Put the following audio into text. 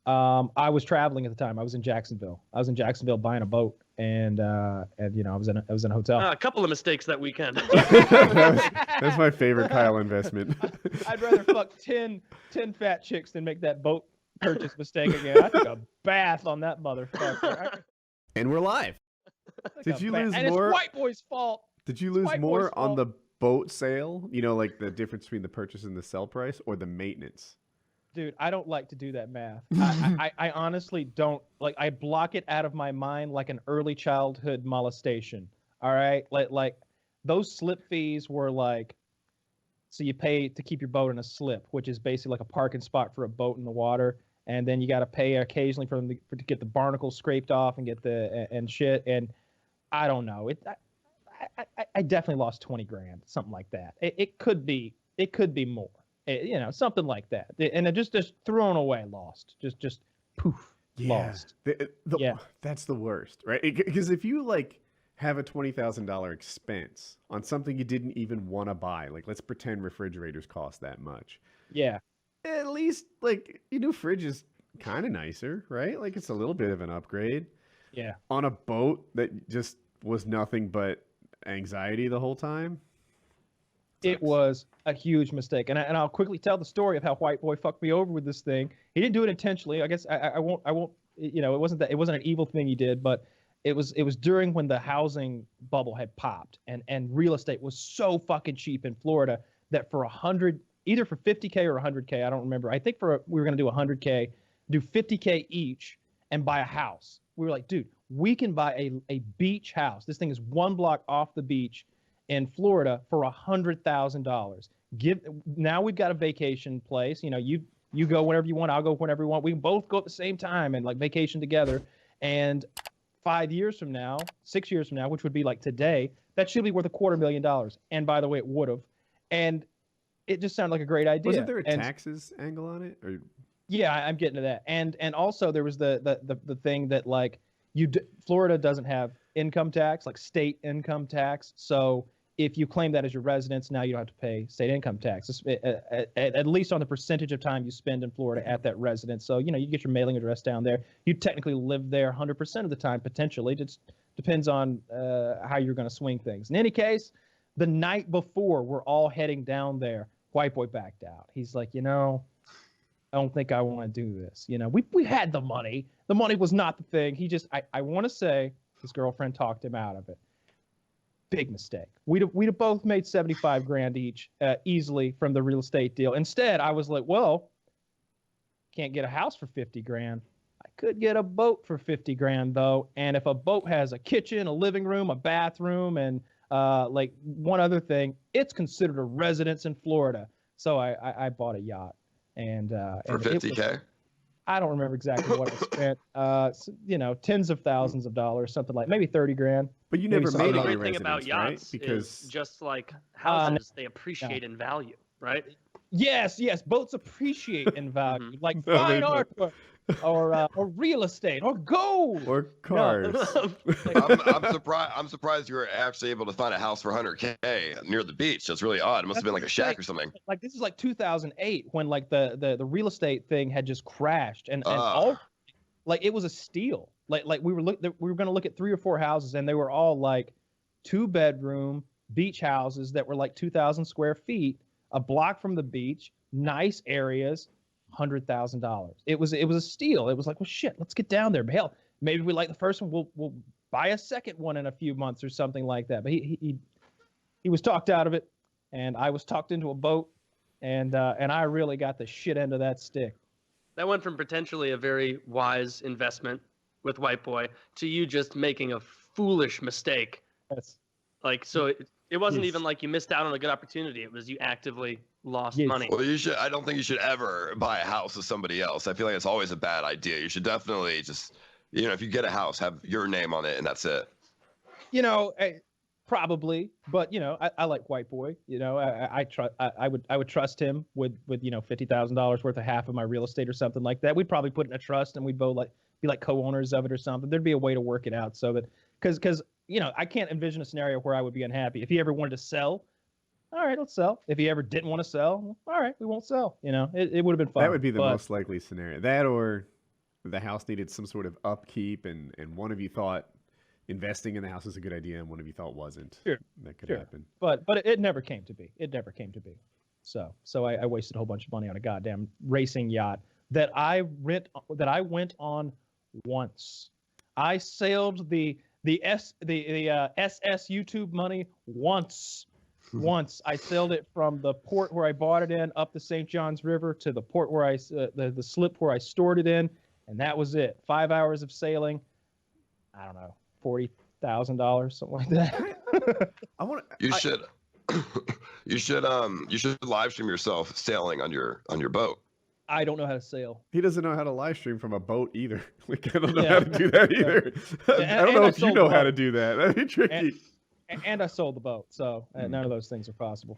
I was traveling at the time. I was in Jacksonville. I was in Jacksonville buying a boat, and you know, I was in a hotel. A couple of mistakes that weekend. That's my favorite Kyle investment. I'd rather fuck 10 fat chicks than make that boat purchase mistake again. I took a bath on that motherfucker. And we're live. Did you lose and more? It's white boy's fault. Did you lose more on the boat sale? You know, like the difference between the purchase and the sell price, or the maintenance? Dude, I don't like to do that math. I honestly don't. Like, I block it out of my mind like an early childhood molestation. All right? Like those slip fees were like, so you pay to keep your boat in a slip, which is basically like a parking spot for a boat in the water. And then you got to pay occasionally to get the barnacles scraped off and get and shit. And I don't know. I definitely lost 20 grand, something like that. It could be more. You know, something like that, and it just thrown away, lost, just poof, lost. Yeah, that's the worst, right? Because if you like have a $20,000 expense on something you didn't even want to buy, like let's pretend refrigerators cost that much. Yeah, at least like your new fridge is kind of nicer, right? Like it's a little bit of an upgrade. Yeah. On a boat that just was nothing but anxiety the whole time. It was a huge mistake, and I'll quickly tell the story of how white boy fucked me over with this thing. He didn't do it intentionally. I guess I won't. You know, it wasn't an evil thing he did, but it was during when the housing bubble had popped, and real estate was so fucking cheap in Florida that for either for 50K or 100K, I don't remember. I think we were gonna do 100K, do 50K each, and buy a house. We were like, dude, we can buy a beach house. This thing is one block off the beach in Florida for $100,000. Now we've got a vacation place. You know, you go whenever you want. I'll go whenever you want. We can both go at the same time and like vacation together. And 5 years from now, 6 years from now, which would be like today, that should be worth $250,000. And by the way, it would have. And it just sounded like a great idea. Wasn't there a taxes angle on it? Or... Yeah, I'm getting to that. And also there was the thing that like Florida doesn't have income tax, like state income tax. So if you claim that as your residence, now you don't have to pay state income tax, at least on the percentage of time you spend in Florida at that residence. So, you know, you get your mailing address down there. You technically live there 100% of the time, potentially. It just depends on how you're going to swing things. In any case, the night before we're all heading down there, white boy backed out. He's like, you know, I don't think I want to do this. You know, we had the money. The money was not the thing. He just, I want to say his girlfriend talked him out of it. Big mistake. We'd have both made 75 grand each easily from the real estate deal. Instead, I was like, well, can't get a house for 50 grand. I could get a boat for 50 grand though. And if a boat has a kitchen, a living room, a bathroom, and like one other thing, it's considered a residence in Florida. So I bought a yacht. And for 50K? I don't remember exactly what I spent. You know, tens of thousands of dollars, something like maybe 30 grand. But you never made the it great your thing residence, about yachts right? Because is just like houses, they appreciate in value, right? Yes, boats appreciate in value, like fine art or real estate or gold or cars. No. I'm surprised you were actually able to find a house for 100K near the beach. That's really odd. It must have been like a shack or something. Like this is like 2008 when like the real estate thing had just crashed and all like it was a steal. Like we were going to look at 3 or 4 houses and they were all like 2-bedroom beach houses that were like 2,000 square feet, a block from the beach, nice areas, $100,000. It was a steal. It was like, well, shit, let's get down there. But hell, maybe we like the first one. We'll buy a second one in a few months or something like that. But he was talked out of it, and I was talked into a boat, and I really got the shit end of that stick. That went from potentially a very wise investment with White Boy to you just making a foolish mistake. Yes. Like, so it wasn't even like you missed out on a good opportunity. It was you actively lost money. Well, I don't think you should ever buy a house with somebody else. I feel like it's always a bad idea. You should definitely just, you know, if you get a house, have your name on it and that's it. You know, probably, but you know, I like White Boy. You know, I would trust him with you know $50,000 worth of half of my real estate or something like that. We'd probably put it in a trust and we'd both be like co-owners of it or something. There'd be a way to work it out so that because you know I can't envision a scenario where I would be unhappy. If he ever wanted to sell, all right, let's sell. If he ever didn't want to sell, all right, we won't sell. You know, it would have been fun. That would be the most likely scenario. That or the house needed some sort of upkeep, and one of you thought investing in the house was a good idea, and one of you thought wasn't. Sure, That could sure. happen. But it never came to be. It never came to be. So I wasted a whole bunch of money on a goddamn racing yacht that I went on once. I sailed the SS YouTube money once. Once I sailed it from the port where I bought it in up the St. Johns River to the port where the slip where I stored it in, and that was it. 5 hours of sailing. I don't know, $40,000, something like that. You should you should live stream yourself sailing on your boat. I don't know how to sail. He doesn't know how to live stream from a boat either. Like, I don't know Yeah. how to do that either. I don't know if you know how to do that. That'd be tricky. And I sold the boat, so none of those things are possible.